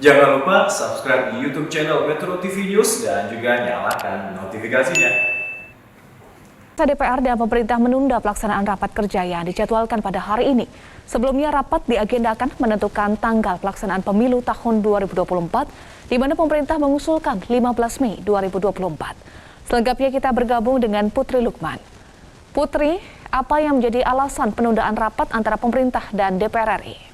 Jangan lupa subscribe di YouTube channel Metro TV News dan juga nyalakan notifikasinya. DPR dan pemerintah menunda pelaksanaan rapat kerja yang dijadwalkan pada hari ini. Sebelumnya rapat diagendakan menentukan tanggal pelaksanaan pemilu tahun 2024, di mana pemerintah mengusulkan 15 Mei 2024. Selengkapnya kita bergabung dengan Putri Lukman. Putri, apa yang menjadi alasan penundaan rapat antara pemerintah dan DPR RI?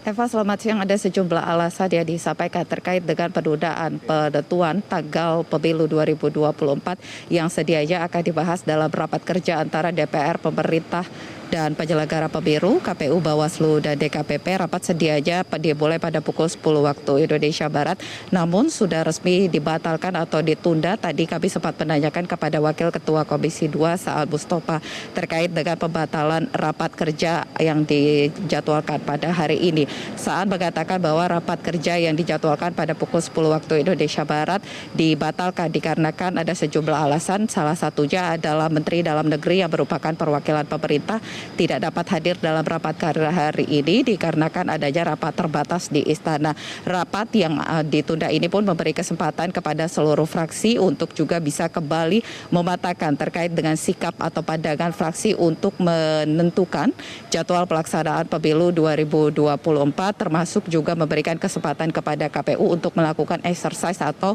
Eva, selamat siang. Ada sejumlah alasan yang disampaikan terkait dengan penundaan penentuan tanggal pemilu 2024 yang sedianya akan dibahas dalam rapat kerja antara DPR, pemerintah, dan penyelenggara pemilu, KPU, Bawaslu, dan DKPP. Rapat sedianya dimulai pada pukul 10 waktu Indonesia Barat, namun sudah resmi dibatalkan atau ditunda. Tadi kami sempat menanyakan kepada Wakil Ketua Komisi 2 Saan Mustafa terkait dengan pembatalan rapat kerja yang dijadwalkan pada hari ini. Saan mengatakan bahwa rapat kerja yang dijadwalkan pada pukul 10 waktu Indonesia Barat dibatalkan dikarenakan ada sejumlah alasan. Salah satunya adalah Menteri Dalam Negeri yang merupakan perwakilan pemerintah tidak dapat hadir dalam rapat kerja hari ini dikarenakan adanya rapat terbatas di Istana. Rapat yang ditunda ini pun memberi kesempatan kepada seluruh fraksi untuk juga bisa kembali mematangkan terkait dengan sikap atau pandangan fraksi untuk menentukan jadwal pelaksanaan pemilu 2024, termasuk juga memberikan kesempatan kepada KPU untuk melakukan exercise atau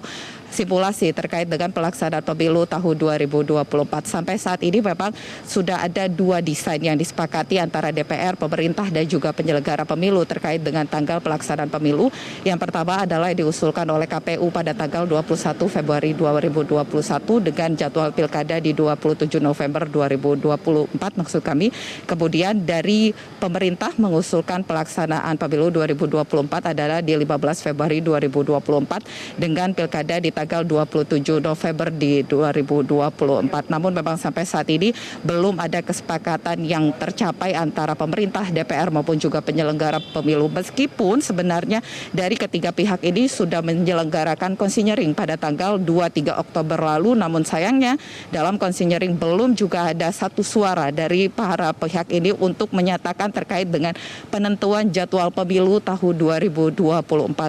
simulasi terkait dengan pelaksanaan pemilu tahun 2024. Sampai saat ini memang sudah ada dua desain yang disepakati antara DPR, pemerintah, dan juga penyelenggara pemilu terkait dengan tanggal pelaksanaan pemilu. Yang pertama adalah yang diusulkan oleh KPU pada tanggal 21 Februari 2021 dengan jadwal pilkada di 27 November 2024 maksud kami. Kemudian dari pemerintah mengusulkan pelaksanaan pemilu 2024 adalah di 15 Februari 2024 dengan pilkada di tanggal 27 November di 2024. Namun memang sampai saat ini belum ada kesepakatan yang tercapai antara pemerintah, DPR maupun juga penyelenggara pemilu. Meskipun sebenarnya dari ketiga pihak ini sudah menyelenggarakan konsinyering pada tanggal 2-3 Oktober lalu, namun sayangnya dalam konsinyering belum juga ada satu suara dari para pihak ini untuk menyatakan terkait dengan penentuan jadwal pemilu tahun 2024.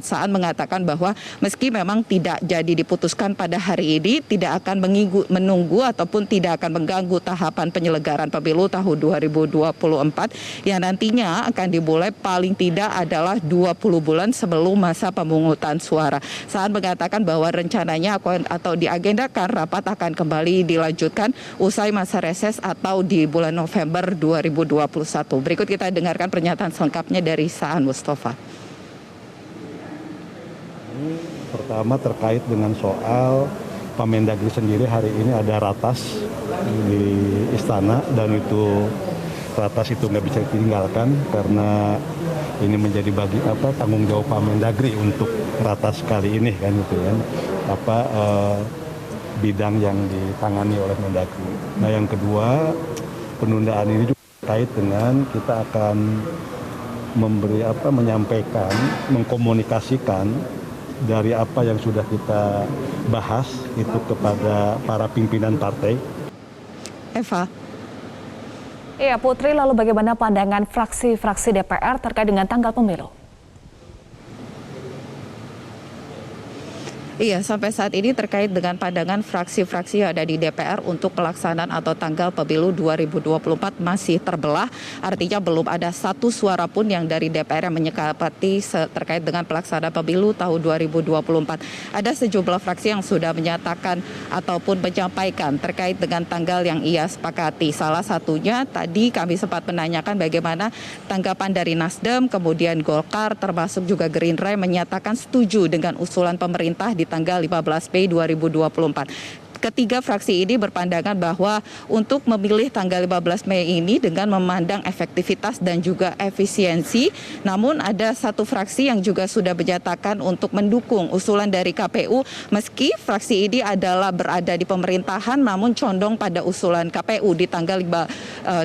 Saat mengatakan bahwa meski memang tidak jadi diputuskan pada hari ini, tidak akan menunggu ataupun tidak akan mengganggu tahapan penyelenggaraan pemilu tahun 2024 yang nantinya akan dimulai paling tidak adalah 20 bulan sebelum masa pemungutan suara. Saat mengatakan bahwa rencananya atau diagendakan rapat akan kembali dilanjutkan usai masa reses atau di bulan November 2021. Berikut kita dengarkan pernyataan selengkapnya dari Saan Mustafa. Pertama terkait dengan soal Pemendagri sendiri hari ini ada ratas di Istana dan itu ratas itu nggak bisa ditinggalkan karena ini menjadi tanggung jawab Pemendagri untuk ratas kali ini kan gitu kan bidang yang ditangani oleh Mendagri. Nah yang kedua penundaan ini juga terkait dengan kita akan menyampaikan, mengkomunikasikan dari apa yang sudah kita bahas itu kepada para pimpinan partai. Eva. Iya Putri, lalu bagaimana pandangan fraksi-fraksi DPR terkait dengan tanggal pemilu? Iya, sampai saat ini terkait dengan pandangan fraksi-fraksi yang ada di DPR untuk pelaksanaan atau tanggal pemilu 2024 masih terbelah. Artinya belum ada satu suara pun yang dari DPR yang menyepakati terkait dengan pelaksanaan pemilu tahun 2024. Ada sejumlah fraksi yang sudah menyatakan ataupun menyampaikan terkait dengan tanggal yang ia sepakati. Salah satunya tadi kami sempat menanyakan bagaimana tanggapan dari Nasdem, kemudian Golkar, termasuk juga Gerindra yang menyatakan setuju dengan usulan pemerintah di tanggal 15 Mei 2024. Ketiga fraksi ini berpandangan bahwa untuk memilih tanggal 15 Mei ini dengan memandang efektivitas dan juga efisiensi, namun ada satu fraksi yang juga sudah menyatakan untuk mendukung usulan dari KPU, meski fraksi ini adalah berada di pemerintahan namun condong pada usulan KPU di tanggal 21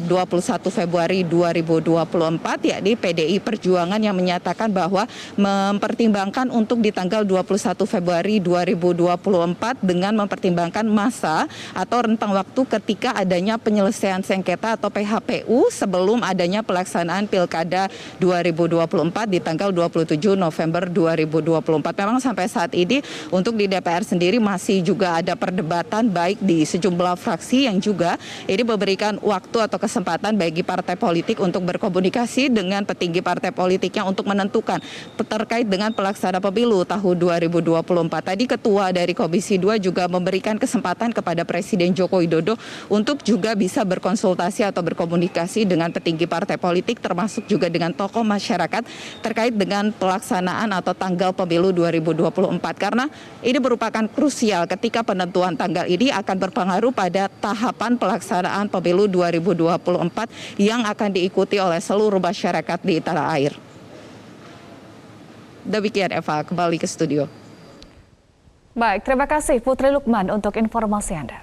Februari 2024, yakni PDI Perjuangan yang menyatakan bahwa mempertimbangkan untuk di tanggal 21 Februari 2024 dengan mempertimbangkan memberikan masa atau rentang waktu ketika adanya penyelesaian sengketa atau PHPU sebelum adanya pelaksanaan Pilkada 2024 di tanggal 27 November 2024. Memang sampai saat ini untuk di DPR sendiri masih juga ada perdebatan baik di sejumlah fraksi yang juga ini memberikan waktu atau kesempatan bagi partai politik untuk berkomunikasi dengan petinggi partai politiknya untuk menentukan terkait dengan pelaksanaan pemilu tahun 2024. Tadi Ketua dari Komisi 2 juga memberikan kesempatan kepada Presiden Joko Widodo untuk juga bisa berkonsultasi atau berkomunikasi dengan petinggi partai politik termasuk juga dengan tokoh masyarakat terkait dengan pelaksanaan atau tanggal pemilu 2024 karena ini merupakan krusial ketika penentuan tanggal ini akan berpengaruh pada tahapan pelaksanaan pemilu 2024 yang akan diikuti oleh seluruh masyarakat di tanah air. Demikian Eva, kembali ke studio. Baik, terima kasih Putri Lukman untuk informasi Anda.